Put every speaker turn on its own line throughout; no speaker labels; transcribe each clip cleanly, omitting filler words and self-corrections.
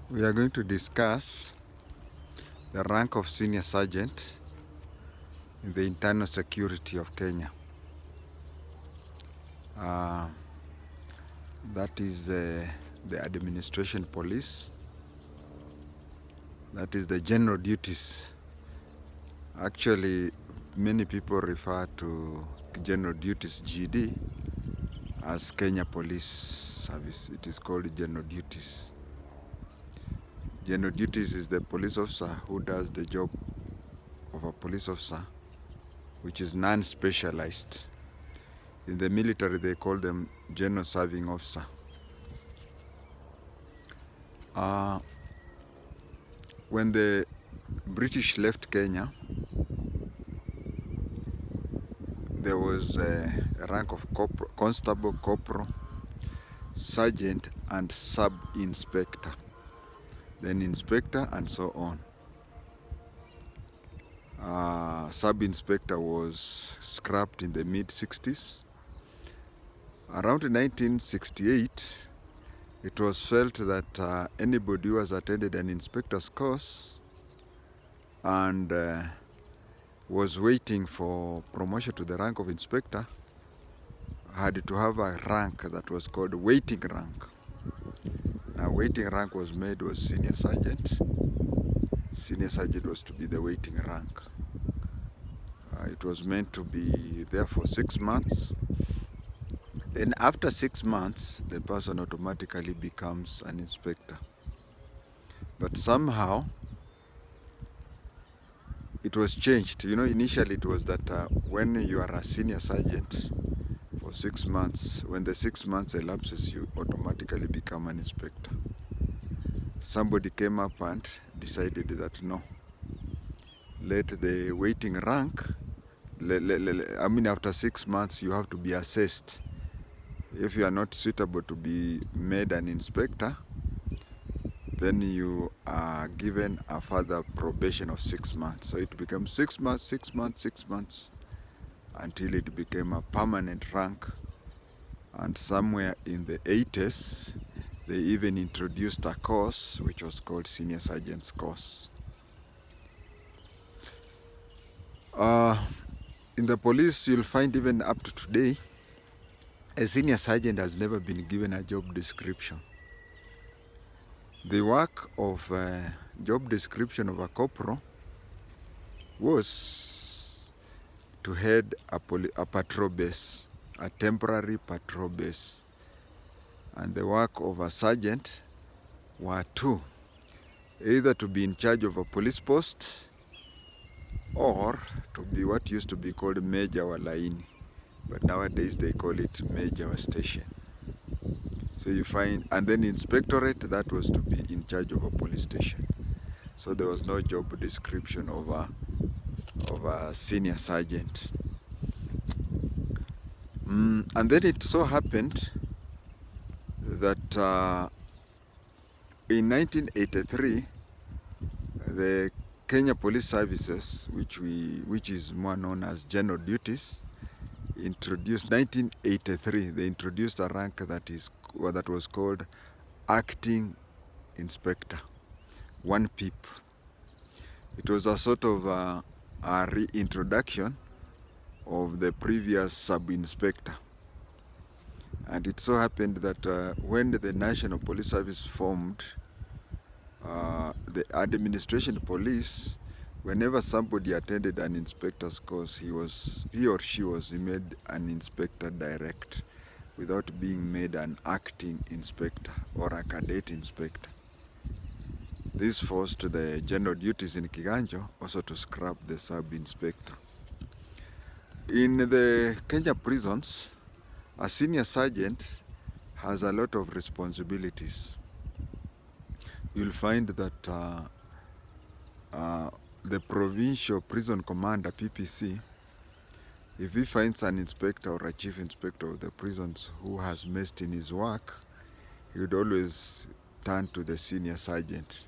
We are going to discuss the rank of senior sergeant in the internal security of Kenya. That is the administration police. That is the general duties. Actually, many people refer to general duties GD as Kenya Police Service. It is called general duties. General duties is the police officer who does the job of a police officer, which is non-specialized. In the military, they call them general serving officer. When the British left Kenya, there was a rank of constable, corporal, sergeant, and sub-inspector. Then inspector, and so on. Sub-inspector was scrapped in the mid-60s. Around 1968, it was felt that anybody who has attended an inspector's course and was waiting for promotion to the rank of inspector had to have a rank that was called waiting rank. Now, waiting rank was senior sergeant. Senior sergeant was to be the waiting rank. It was meant to be there for 6 months. And after 6 months, the person automatically becomes an inspector. But somehow, it was changed. You know, initially it was that when you are a senior sergeant for 6 months, when the 6 months elapses, you automatically become an inspector. Somebody came up and decided that no, let the waiting rank, after 6 months, you have to be assessed. If you are not suitable to be made an inspector, then you are given a further probation of 6 months. So it becomes 6 months, 6 months, 6 months, until it became a permanent rank. And somewhere in the 80s, they even introduced a course which was called Senior Sergeant's Course. In the police, you'll find even up to today, a senior sergeant has never been given a job description. The work of job description of a corporal was to head a patrol base, a temporary patrol base. And the work of a sergeant were two: either to be in charge of a police post or to be what used to be called Major wa Laini, but nowadays they call it Major wa Station. So you find, and then inspectorate, that was to be in charge of a police station. So there was no job description of a senior sergeant. And then it so happened that in 1983, the Kenya Police Services, which is more known as general duties, introduced 1983. They introduced a rank that was called acting inspector, 1 PIP. It was a sort of a reintroduction of the previous sub-inspector. And it so happened that when the National Police Service formed, the administration police, whenever somebody attended an inspector's course, he or she was made an inspector direct without being made an acting inspector or a cadet inspector. This forced the general duties in Kiganjo also to scrap the sub-inspector. In the Kenya prisons, a senior sergeant has a lot of responsibilities. You'll find that the provincial prison commander, PPC, if he finds an inspector or a chief inspector of the prisons who has messed in his work, he would always turn to the senior sergeant.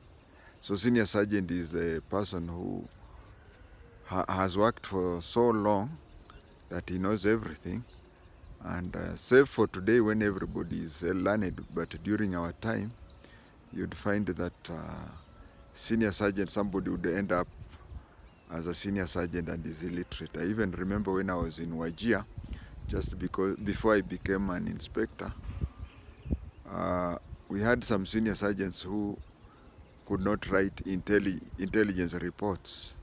So senior sergeant is the person who has worked for so long that he knows everything. And save for today when everybody is learned, but during our time, you'd find that senior sergeant, somebody would end up as a senior sergeant and is illiterate. I even remember when I was in Wajir, just before I became an inspector, we had some senior sergeants who could not write intelligence reports.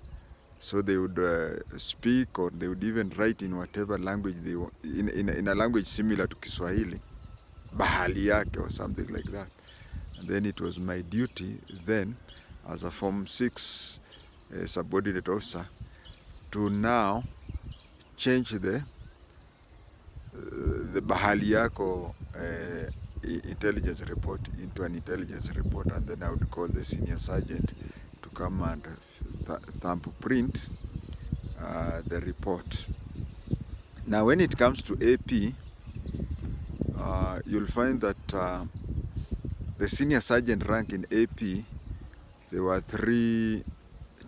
So they would speak, or they would even write in whatever language they want, in a language similar to Kiswahili, bahali yake or something like that. And then it was my duty then, as a Form 6 subordinate officer, to now change the bahali yako intelligence report into an intelligence report, and then I would call the senior sergeant to come and thumbprint the report. Now when it comes to AP, you'll find that the senior sergeant rank in AP, there were 3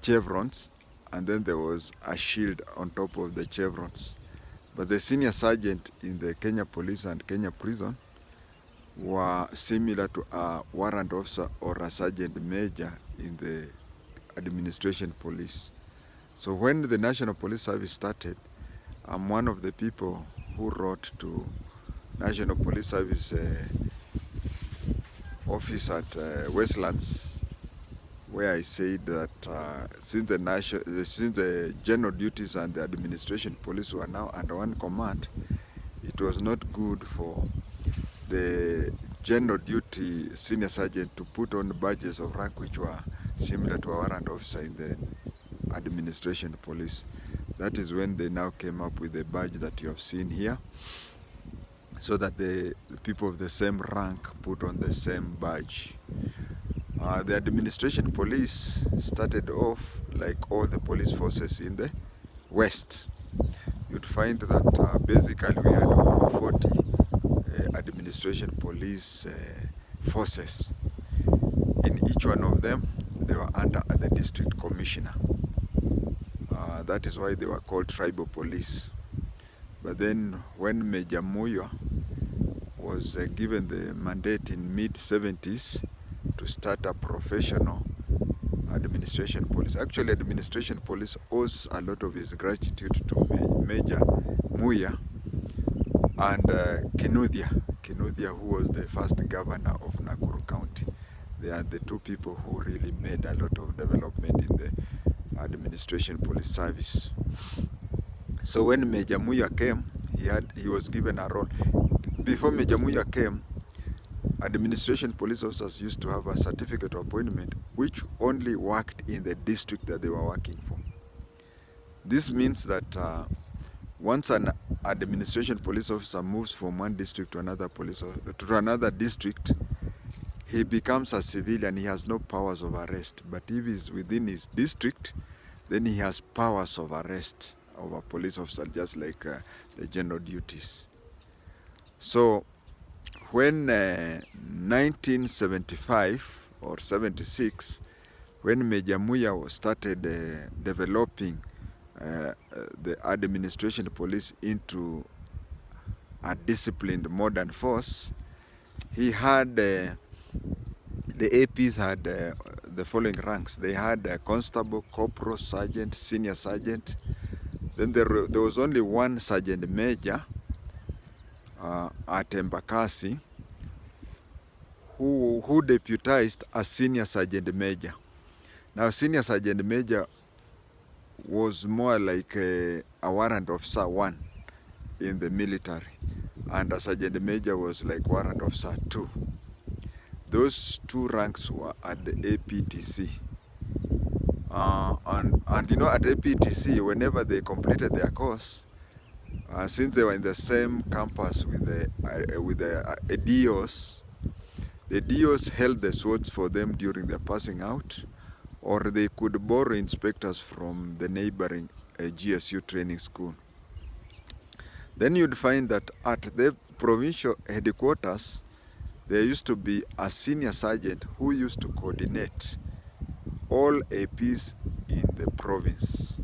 chevrons, and then there was a shield on top of the chevrons. But the senior sergeant in the Kenya Police and Kenya Prison were similar to a warrant officer or a sergeant major in the administration police. So when the National Police Service started, I'm one of the people who wrote to National Police Service office at Westlands, where I said that since the general duties and the administration police were now under one command, it was not good for the general duty senior sergeant to put on badges of rank which were similar to a warrant officer in the administration police. That is when they now came up with the badge that you have seen here, so that the people of the same rank put on the same badge. The administration police started off like all the police forces in the West. You'd find that basically we had over 40 administration police forces. In each one of them, they were under the district commissioner. That is why they were called tribal police. But then when Major Muya was given the mandate in mid-70s to start a professional administration police. Actually, administration police owes a lot of his gratitude to Major Muya and Kinuthia, who was the first governor of Nakuru County. They are the 2 people who really made a lot of development in the administration police service. So when Major Muya came, he was given a role. Before Major Muya came, administration police officers used to have a certificate of appointment which only worked in the district that they were working for. This means that once an administration police officer moves from one district to another district, he becomes a civilian. He has no powers of arrest. But if he's within his district, then he has powers of arrest of a police officer, just like the general duties. So when 1975 or 76, when Major Muya started developing the administration police into a disciplined modern force, he had the APs had the following ranks. They had constable, corporal, sergeant, senior sergeant. Then there was only one sergeant major at Embakasi who deputized a senior sergeant major. Now, senior sergeant major was more like a warrant officer 1 in the military, and a sergeant major was like warrant officer 2. Those 2 ranks were at the APTC. And you know, at APTC, whenever they completed their course, since they were in the same campus with the DOs, the DOs held the swords for them during their passing out, or they could borrow inspectors from the neighboring GSU training school. Then you'd find that at the provincial headquarters, there used to be a senior sergeant who used to coordinate all APs in the province.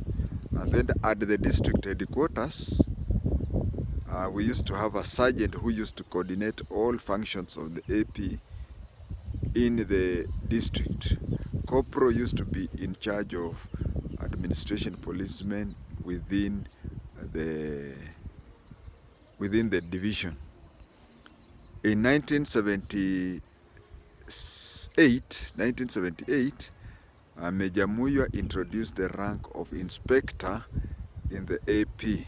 And then at the district headquarters, we used to have a sergeant who used to coordinate all functions of the AP in the district. Corporal used to be in charge of administration policemen within the division. In 1978, Major Muya introduced the rank of inspector in the AP.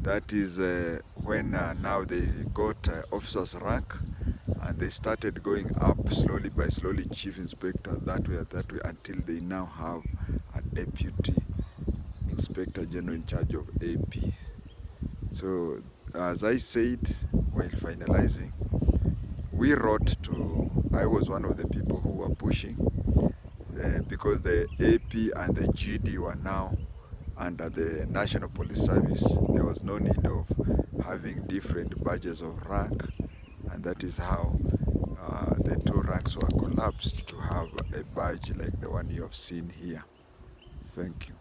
That is when now they got officer's rank, and they started going up slowly by slowly, chief inspector, that way, until they now have a deputy inspector general in charge of AP. So, as I said while finalizing, I was one of the people who were pushing, because the AP and the GD were now under the National Police Service. There was no need of having different badges of rank, and that is how the two ranks were collapsed to have a badge like the one you have seen here. Thank you.